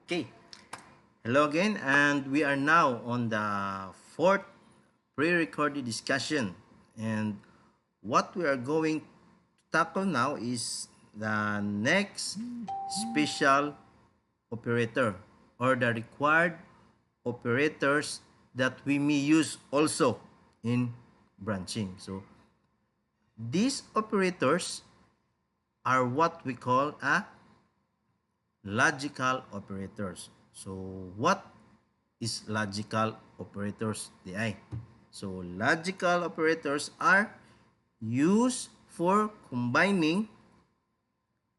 Okay, hello again, and we are now on the fourth pre-recorded discussion. And what we are going to tackle now is the next special operator or the required operators that we may use also in branching. So these operators are what we call a logical operators. So what is logical operators, DI? So logical operators are used for combining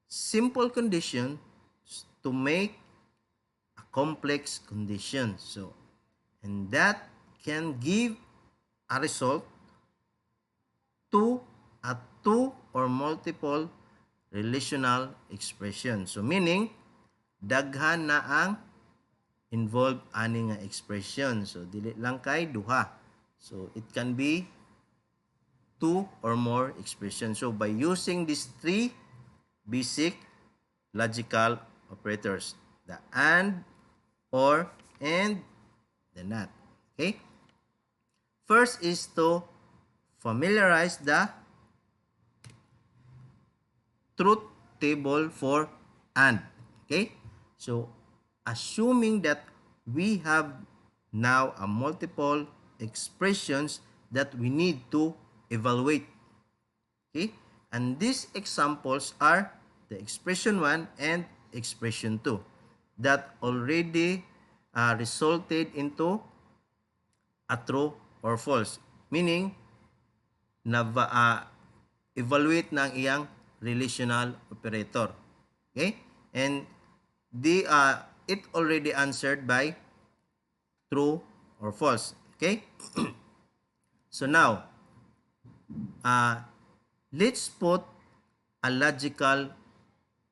simple conditions to make a complex condition. So and that can give a result to a two or multiple relational expression. So meaning daghan na ang involved ani nga expression. So dili lang kay duha. So it can be two or more expressions. So by using these three basic logical operators, the and, or, and, the not. Okay? First is to familiarize the truth table for and. Okay? So assuming that we have now a multiple expressions that we need to evaluate. Okay? And these examples are the expression 1 and expression 2 that already resulted into a true or false. Meaning, evaluate ng iyang relational operator. Okay? And it already answered by true or false. Okay? So now, let's put a logical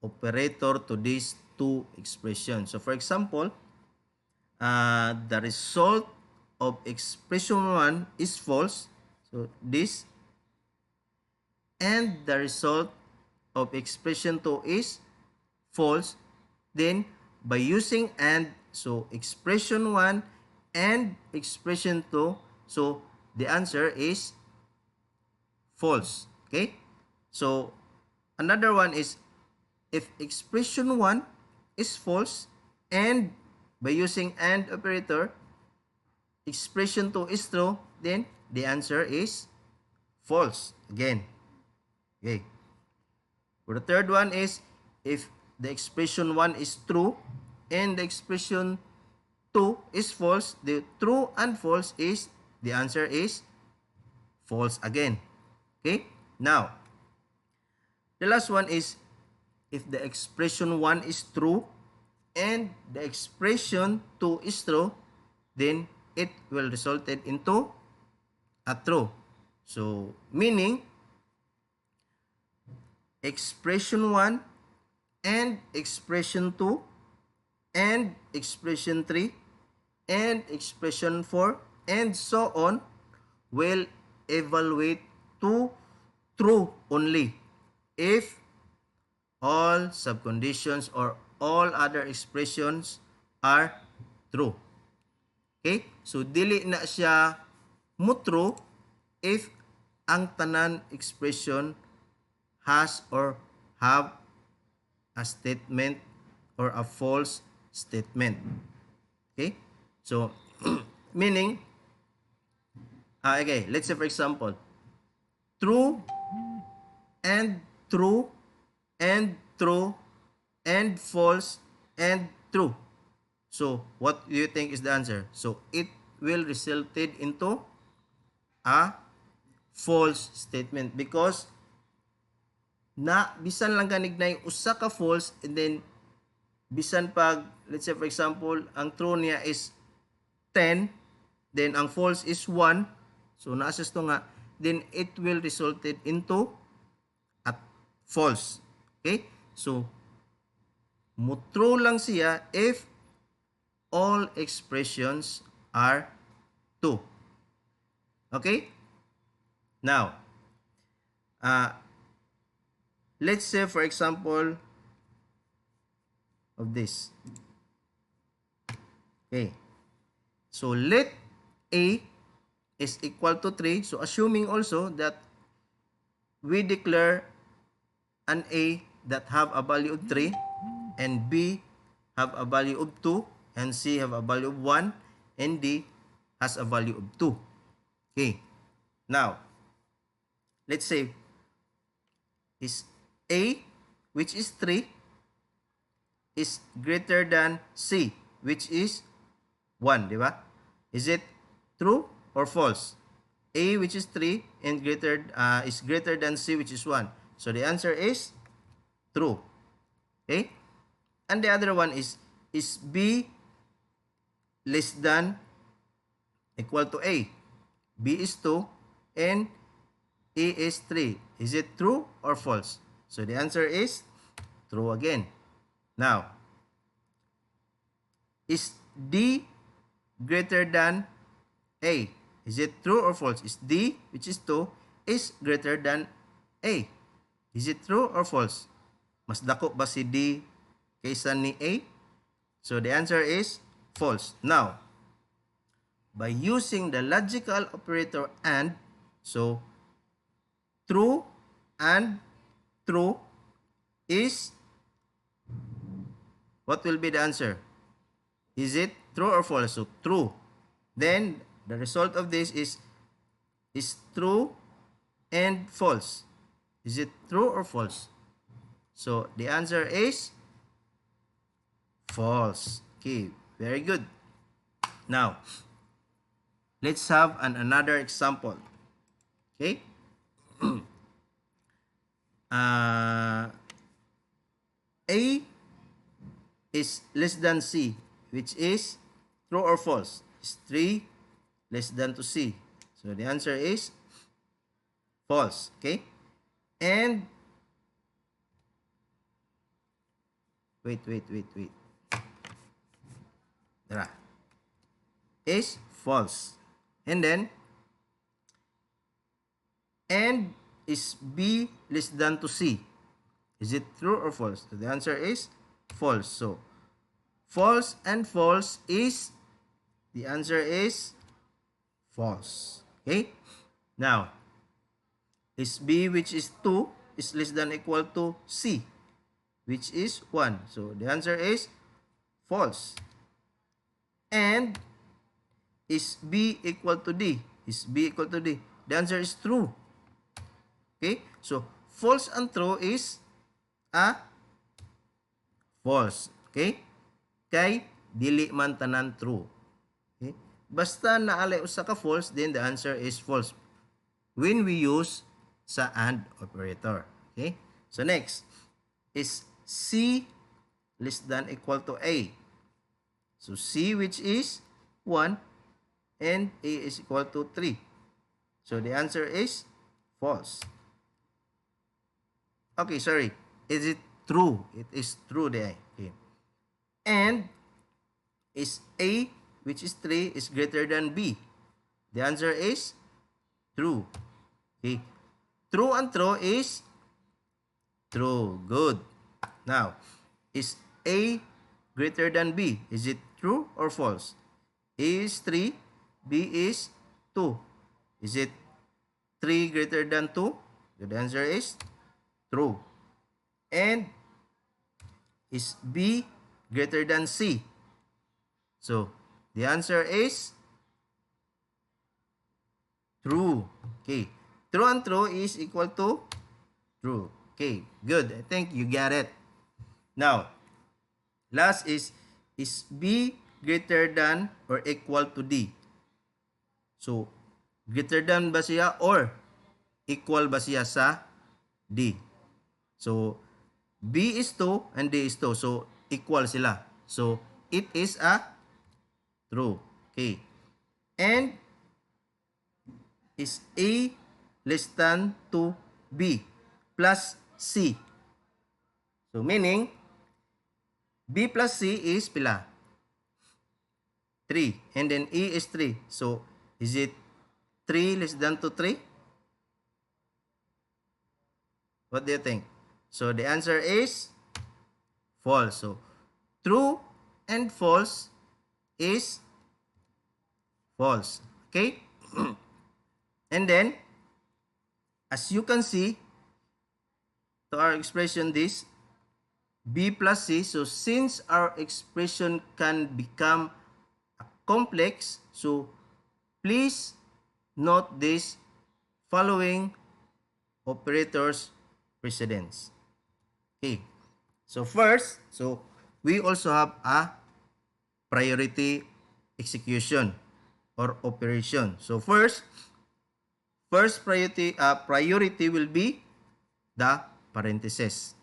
operator to these two expressions. So for example, the result of expression 1 is false. So this, and the result of expression 2 is false. Then by using and, so expression 1 and expression 2, so the answer is false. Okay? So another one is if expression 1 is false and by using and operator expression 2 is true, then the answer is false again. Okay. For the third one is if the expression 1 is true and the expression 2 is false, the true and false is, the answer is false again. Okay? Now, the last one is if the expression 1 is true and the expression 2 is true, then it will result into a true. So, meaning, expression 1 and expression 2 and expression 3 and expression 4 and so on will evaluate to true only if all subconditions or all other expressions are true. Okay? So, dili na siya mo true if ang tanan expression has or have a statement or a false statement. Okay? So, meaning, okay, let's say for example, true and true and true and false and true. So, what do you think is the answer? So, it will result into a false statement because na bisan lang ganignay usa ka false and then bisan pag let's say for example ang true niya is 10 then ang false is 1 so naasas to nga then it will result into a false. Okay? So mo true lang siya if all expressions are 2. Okay? Now, let's say for example of this. Okay. So let A is equal to 3. So assuming also that we declare an A that have a value of 3 and B have a value of 2 and C have a value of 1 and D has a value of 2. Okay. Now, let's say is A, which is 3, is greater than C, which is 1, di ba? Is it true or false? A, which is 3, and is greater than C, which is 1. So the answer is true. Okay? And the other one is B less than equal to A? B is 2 and A is 3. Is it true or false? So the answer is true again. Now, is D greater than A? Is it true or false? Is D, which is 2, is greater than A? Is it true or false? Mas dako ba si D kaysa ni A? So the answer is false. Now, by using the logical operator AND, so true and true is, what will be the answer? Is it true or false? So true. Then the result of this is true and false. Is it true or false? So the answer is false. Okay, very good. Now, let's have another example. Okay? A is less than C, which is true or false? Is 3 less than to C? So the answer is false. Okay? And wait. Tara. Is false. And then, and is B less than to C? Is it true or false? So the answer is false. So, false and false is, the answer is false. Okay? Now, is B, which is 2, is less than equal to C, which is 1. So, the answer is false. And is B equal to D? Is B equal to D? The answer is true. Okay? So, false and true is a false. Okay? Kay dili man tanan true. Okay? Basta naalay usa ka false, then the answer is false when we use sa AND operator. Okay? So next is C less than equal to A. So C, which is 1, and A is equal to 3. So the answer is false. Okay, sorry. Is it true? It is true there. Okay. And is A, which is 3, is greater than B? The answer is true. Okay. True and true is true. Good. Now, is A greater than B? Is it true or false? A is 3, B is 2. Is it 3 greater than 2? The answer is true. And is B greater than C? So, the answer is true. Okay. True and true is equal to true. Okay, good. I think you get it. Now, last is B greater than or equal to D? So, greater than ba siya or equal ba siya sa D? So, B is 2 and D is 2. So, equal sila. So, it is a true. Okay. And is A less than to B plus C? So, meaning, B plus C is pila? 3. And then A is 3. So, is it 3 less than to 3? What do you think? So, the answer is false. So, true and false is false. Okay? And then, as you can see, to our expression this, B plus C, so since our expression can become complex, so please note this following operators precedence. Okay. So first, so we also have a priority execution or operation. So first priority will be the parenthesis.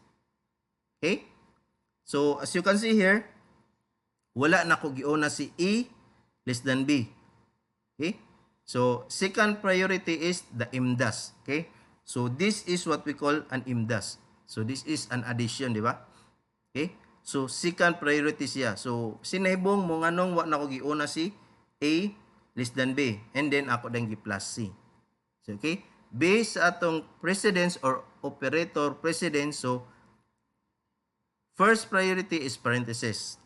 Okay? So as you can see here, wala na ko giuna si A less than B. Okay? So second priority is the IMDAS. Okay? So this is what we call an IMDAS. So this is an addition, di ba? Okay? So second priority siya. So sinahibong mo nganong wa na ko giuna si A less than B, and then ako dang gi plus C. So okay? Based sa atong precedence or operator precedence, so first priority is parenthesis.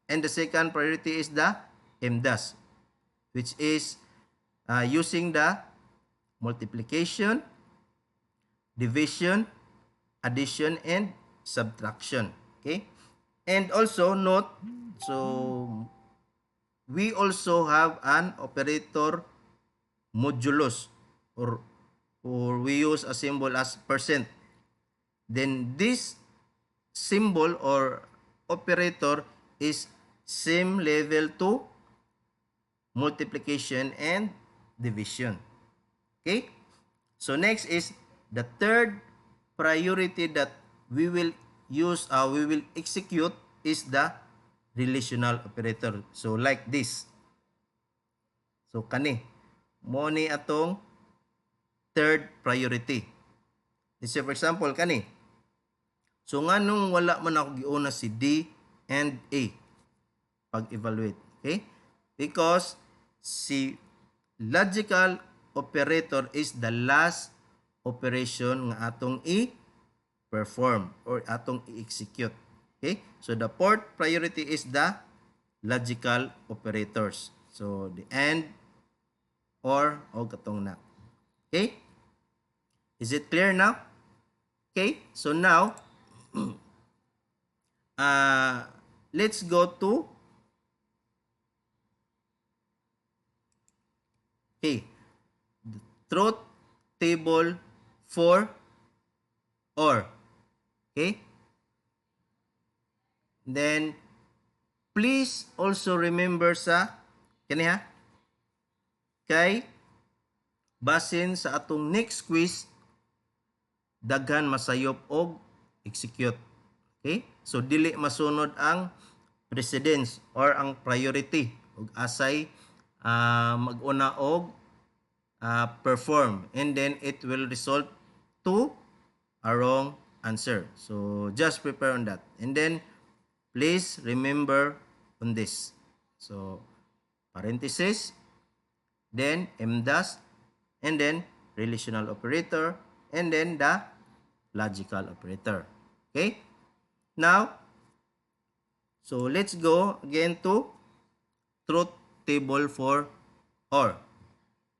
And the second priority is the MDAS, which is using the multiplication, division, addition, and subtraction. Okay? And also note, so we also have an operator modulus, or we use a symbol as percent. Then this symbol or operator is same level to multiplication and division. Okay? So next is the third priority that we will use, we will execute is the relational operator. So like this. So kani mo ni atong third priority. This is for example kani. So nganong wala man ako giuna si D and A pag-evaluate. Okay? Because si logical operator is the last operation nga atong i-perform or atong i-execute. Okay? So the fourth priority is the logical operators. So the AND, OR, o katong na. Okay? Is it clear now? Okay? So now, let's go to the truth table for OR. Okay? Then, please also remember sa kaniha kay basin sa atong next quiz, daghan masayop og execute. Okay? So dili masunod ang precedence or ang priority ug asay mag-una og perform, and then it will result to a wrong answer. So just prepare on that, and then please remember on this. So parenthesis, then MDAS, and then relational operator, and then the logical operator. Okay? Now, so let's go again to truth table for OR.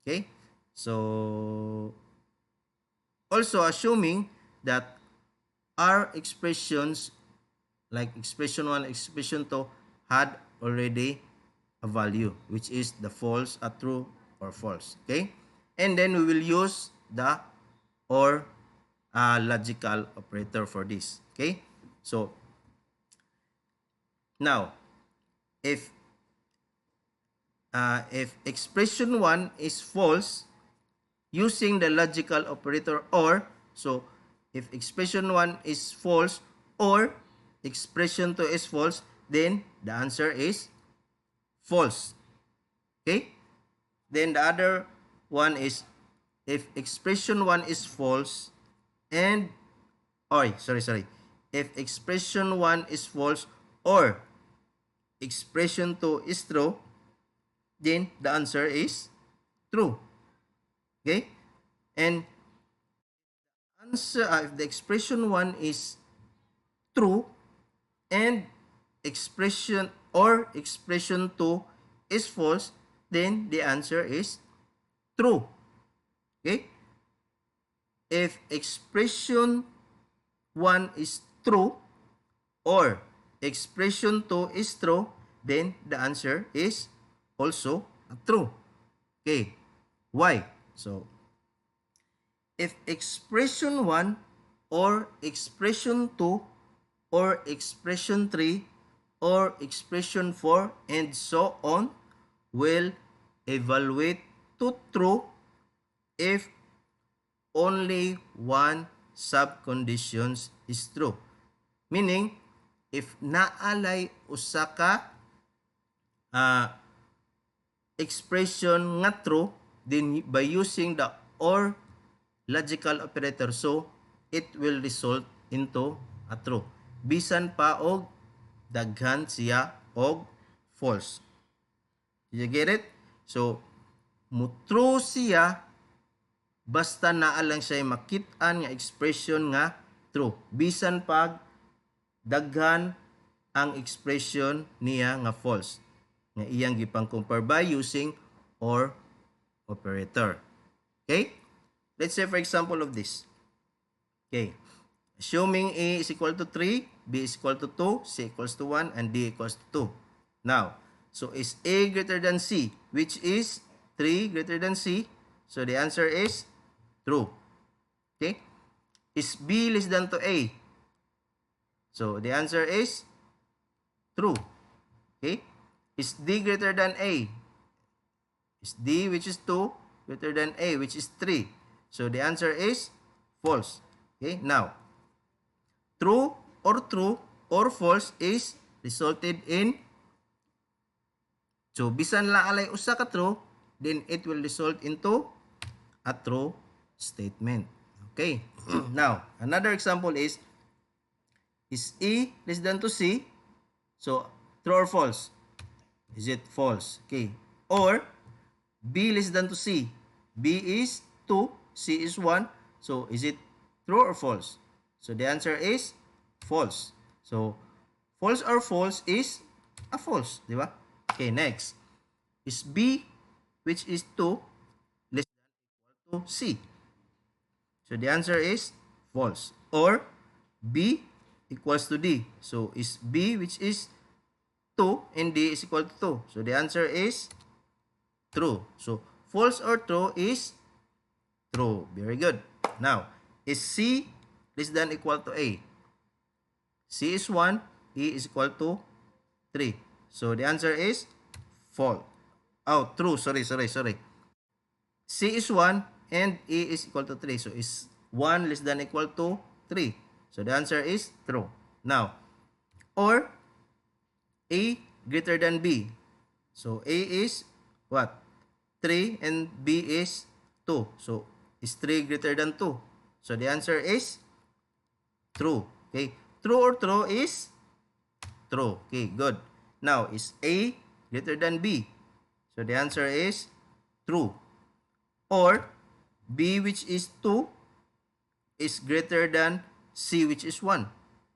Okay? So, also assuming that our expressions, like expression 1, expression 2, had already a value, which is the false, a true, or false. Okay? And then we will use the OR logical operator for this. Okay? So, now, if expression 1 is false, using the logical operator OR, so if expression 1 is false or expression 2 is false, then the answer is false. Okay? Then the other one is if expression 1 is false and if expression 1 is false or expression 2 is true, then the answer is true. Okay? And answer, if the expression 1 is true and expression 2 is false, then the answer is true. Okay? If expression 1 is true or expression 2 is true, then the answer is also true. Okay. Why? So, if expression 1 or expression 2 or expression 3 or expression 4 and so on will evaluate to true if only one subconditions is true. Meaning, if naalay usa ka expression nga true, then by using the OR logical operator, so it will result into a true. Bisan pa og daghan siya og false. Did you get it? So, mo true siya basta naa lang siya makit-an nga expression nga true. Bisan pag daghan ang expression niya nga false. Nga iyang gipang-compare by using OR operator. Okay? Let's say for example of this. Okay. Assuming A is equal to 3, B is equal to 2, C equals to 1, and D equals to 2. Now, so is A greater than C, which is 3 greater than C? So the answer is true. Okay? Is B less than to A? So the answer is true. Okay? Is D greater than A? Is D, which is 2, greater than A, which is 3? So the answer is false. Okay? Now, true or false is resulted in, so bisan lang alay usa ka true, then it will result into a true statement. Okay? Now, another example is A less than to C? So, true or false? Is it false? Okay. Or, B less than to C? B is 2, C is 1. So, is it true or false? So, the answer is false. So, false or false is a false. Di ba? Okay, next. Is B, which is 2, less than or equal to C? So, the answer is false. Or, B equals to D. So, is B, which is 2, and D is equal to 2. So, the answer is true. So, false or true is true. Very good. Now, is C less than equal to A? C is 1, A is equal to 3. So, the answer is false. Oh, true. Sorry. C is 1 and A is equal to 3. So, is 1 less than equal to 3? So, the answer is true. Now, or A greater than B. So, A is what? 3 and B is 2. So, is 3 greater than 2? So, the answer is true. Okay. True or true is true. Okay, good. Now, is A greater than B? So, the answer is true. Or, B, which is 2, is greater than C, which is 1.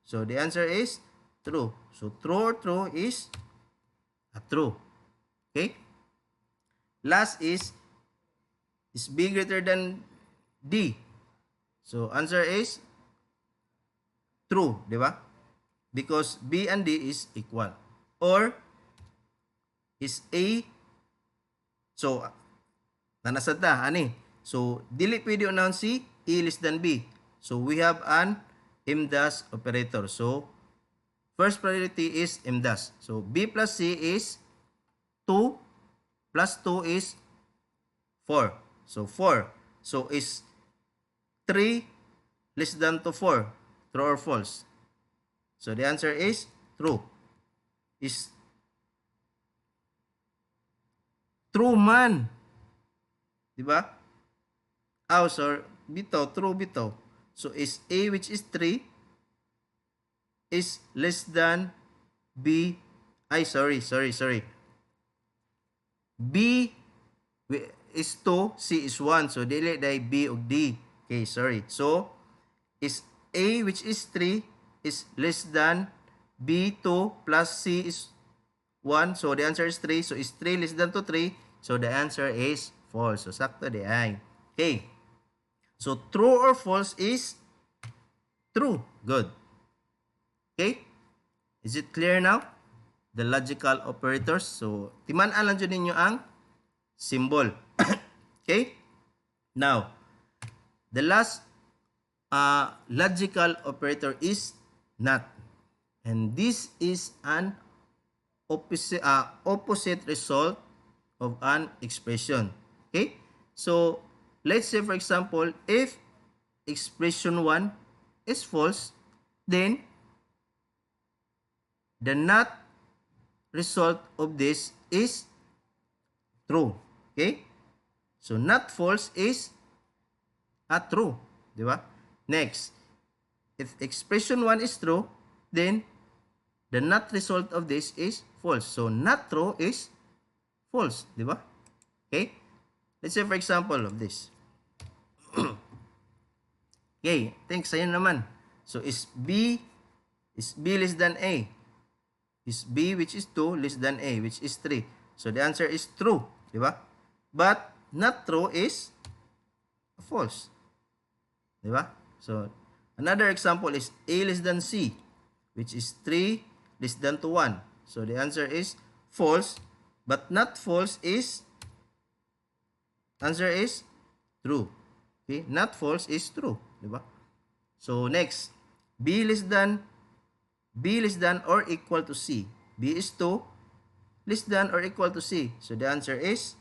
So, the answer is true. So, true or true is a true. Okay? Last is B greater than D? So, answer is true, di ba? Because B and D is equal. Or, is A, so, nanasad na, ani? So, dili pwede unahan si A less than B. So, we have an M-dash operator. So, first priority is M-dash. So, B plus C is 2 plus 2 is 4. So, 4. So, is 3 less than to 4? True or false? So, the answer is true. Is true man. Diba? Oh, sorry. Bitaw. True bitaw. So, is A, which is 3, is less than B. Ay, sorry. B is 2, C is 1. So, dili day B o D. Okay, sorry. So, is A, which is 3, is less than B2 plus C is 1. So, the answer is 3. So, is 3 less than to 3? So, the answer is false. So, sakto di ay. Okay. So, true or false is true. Good. Okay? Is it clear now? The logical operators. So, timan-alan dyan ninyo ang symbol. Okay? Now, the last logical operator is not. And this is an opposite result of an expression. Okay? So, let's say for example, if expression 1 is false, then the not result of this is true. Okay? So, not false is true. Di ba? Next, if expression 1 is true, then the not result of this is false. So, not true is false. Di ba? Okay? Let's say for example of this. Okay, think sa'yo naman. So, is B less than A? Is B, which is 2, less than A, which is 3? So, the answer is true. Di ba? But, not true is false. Di ba? So, another example is A less than C, which is 3 less than to 1. So, the answer is false. But not false is, answer is true. Okay? Not false is true. Diba? So, next. B less than or equal to C. B is 2 less than or equal to C. So, the answer is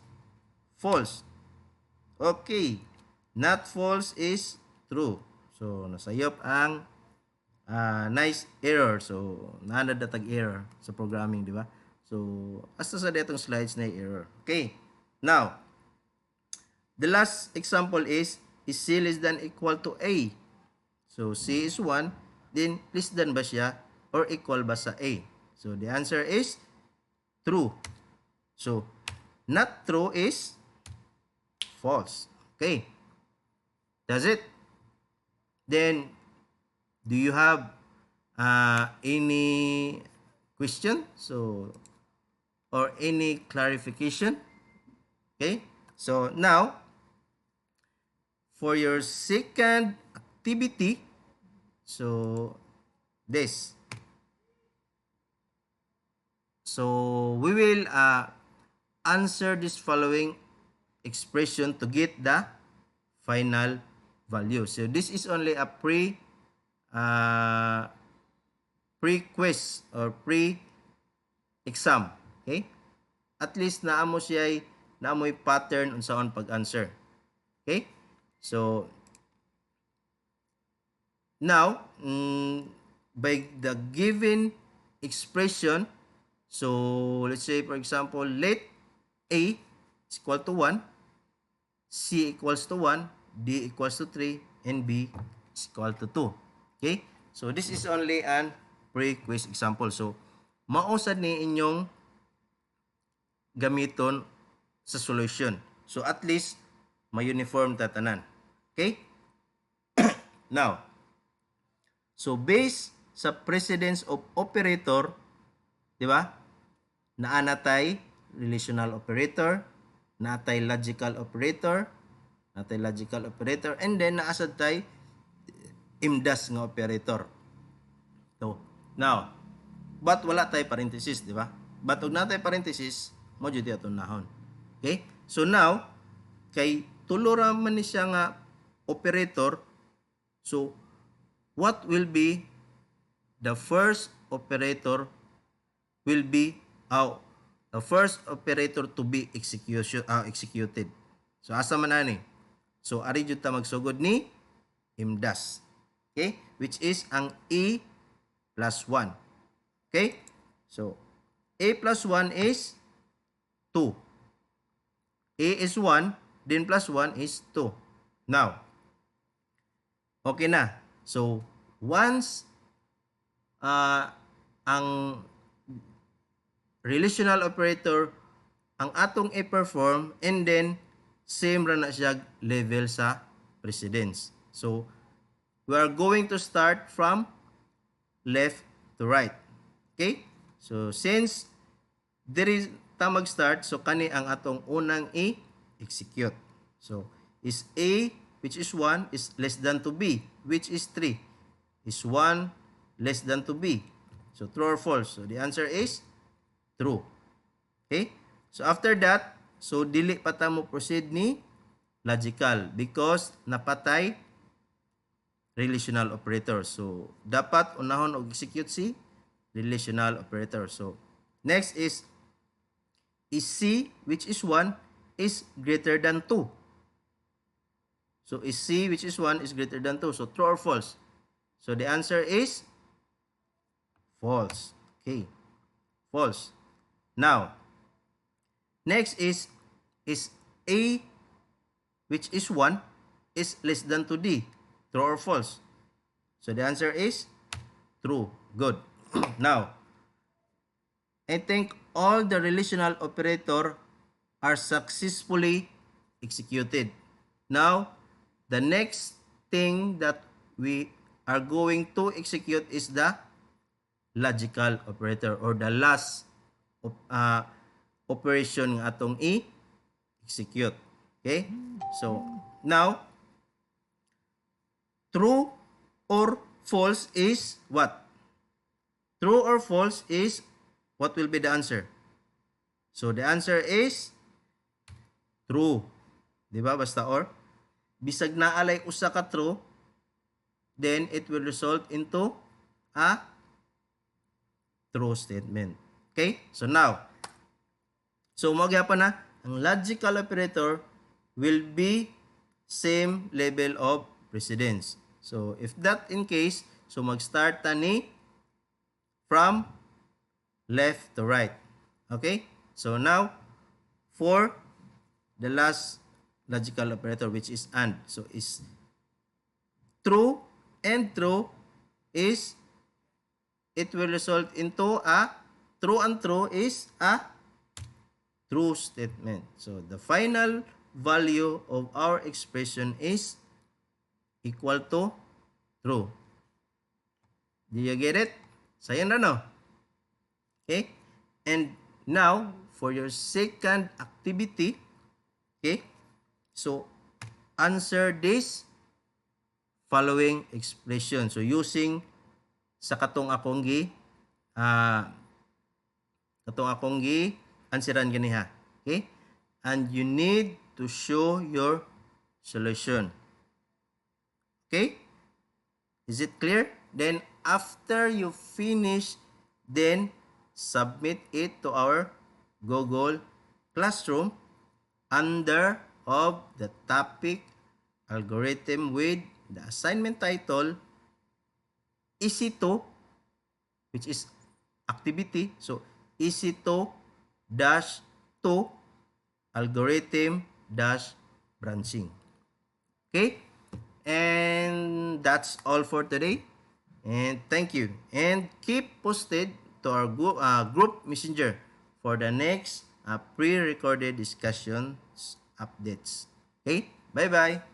false. Okay. Not false is true. So, nasayop ang nice error. So, naanad na tag-error sa programming, di ba? So, hasta sa detong slides na error. Okay. Now, the last example is C less than equal to A? So, C is 1. Then, less than ba siya or equal ba sa A? So, the answer is true. So, not true is false. Okay. Does it? Then, do you have any question? So, or any clarification? Okay. So, now, for your second activity, so, this. So, we will answer this following expression to get the final value. So, this is only a pre-quiz or pre-exam. Okay? At least naamo siya naamoy pattern unsaon pag-answer. Okay? So, now, by the given expression, so let's say for example, let A is equal to 1, C equals to 1, D equals to 3, and B is equal to 2. Okay? So, this is only an pre-quiz example. So, mausad ni inyong gamiton sa solution. So, at least, ma-uniform tatanan. Okay? Now, so based sa precedence of operator, di ba? Naanatay relational operator, naatay logical operator, and then naasad tay imdas nga operator. So, now, but wala tay parenthesis, di ba? But ug natay parenthesis, mo jud atong nahon. Okay? So now, kay tulora man ni siya nga operator, so what will be the first operator will be the first operator to be executed. So asa man ani? So ari jud ta magsugod ni imdas. Okay? Which is ang A plus 1. Okay? So A plus 1 is 2. A is 1, then plus 1 is 2. Now, okay na. So, once ang relational operator ang atong i-perform, and then same ra na siya level sa precedence. So, we are going to start from left to right. Okay? So, since diri ta mag-start, so kani ang atong unang i-execute. So, is A, which is 1, is less than to B, which is 3. Is 1 less than to B? So, true or false? So, the answer is true. Okay? So, after that, so, dili pa ta mo proceed ni logical because napatay relational operator. So, dapat unahon og execute si relational operator. So, next is C, which is 1, is greater than 2. So, is C, which is 1, is greater than 2. So, true or false? So, the answer is false. Okay. False. Now, next is A, which is 1, is less than to D. True or false? So, the answer is true. Good. Now, I think all the relational operator are successfully executed. Now, the next thing that we are going to execute is the logical operator or the last operation ng atong i-execute. Okay? So, now, true or false is what? True or false is what will be the answer? So, the answer is true. Diba? Basta or. Bisag naalay usa ka true, then it will result into a true statement. Okay? So, now, so magyapon na, ang logical operator will be same level of precedence. So, if that in case, so mag-start ta ni from left to right. Okay? So, now, for the last logical operator, which is AND. So, is true and true is, it will result into a true and true is a true statement. So, the final value of our expression is equal to true. Do you get it? Sayan na no? Okay? And now, for your second activity, okay? So, answer this following expression. So, using sa katong akong answeran ganiha. Okay? And you need to show your solution. Okay? Is it clear? Then, after you finish, then submit it to our Google Classroom under of the topic algorithm with the assignment title EC2, which is activity. So, EC2 dash 2 algorithm dash branching. Okay? And that's all for today. And thank you. And keep posted to our group messenger for the next pre-recorded discussions updates. Okay? Bye-bye.